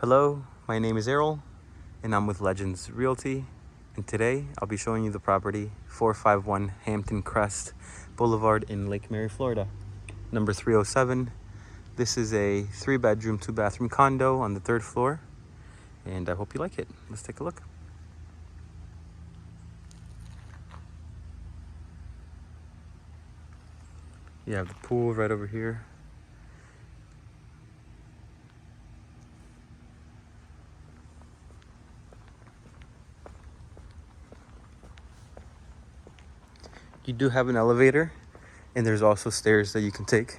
Hello, my name is Errol and I'm with Legends Realty, and today I'll be showing you the property 451 Hamptoncrest Boulevard in Lake Mary, Florida, number 307. This is a 3-bedroom, 2-bathroom condo on the 3rd floor, and I hope you like it. Let's take a look. You have the pool right over here. You do have an elevator, and there's also stairs that you can take.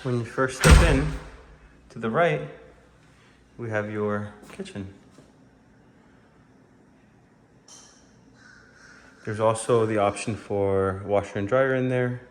When you first step in, to the right, we have your kitchen. There's also the option for washer and dryer in there.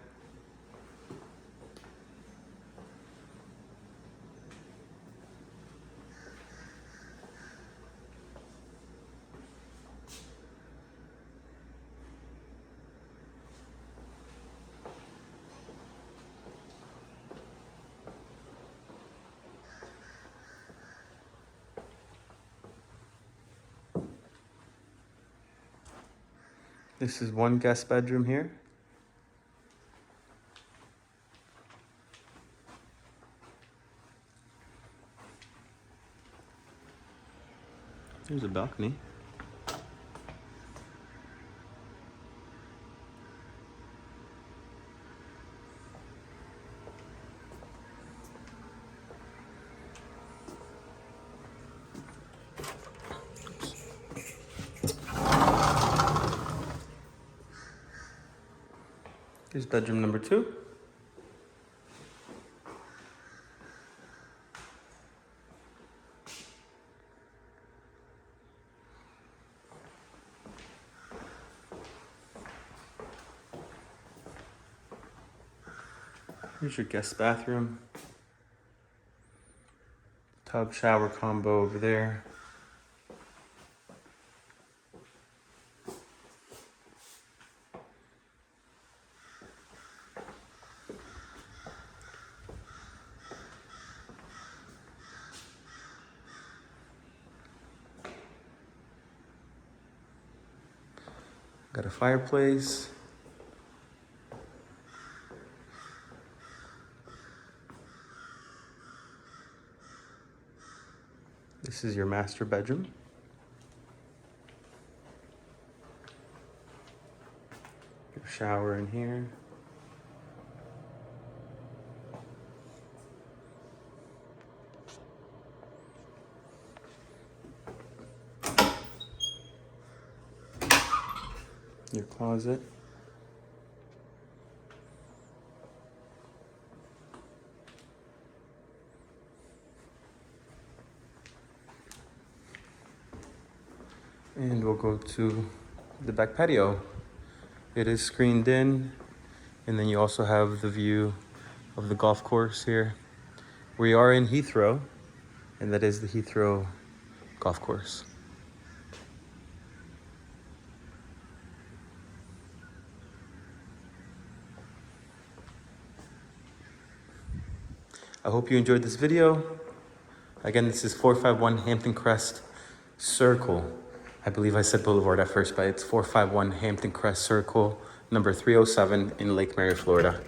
This is one guest bedroom here. There's a balcony. Here's bedroom number 2. Here's your guest bathroom. Tub shower combo over there. Got a fireplace. This is your master bedroom. Your shower in here. Your closet. And we'll go to the back patio. It is screened in, and then you also have the view of the golf course here. We are in Heathrow, and that is the Heathrow golf course. I hope you enjoyed this video. Again, this is 451 Hamptoncrest Circle I believe I said Boulevard at first, but it's 451 Hamptoncrest Circle, number 307 in Lake Mary, Florida.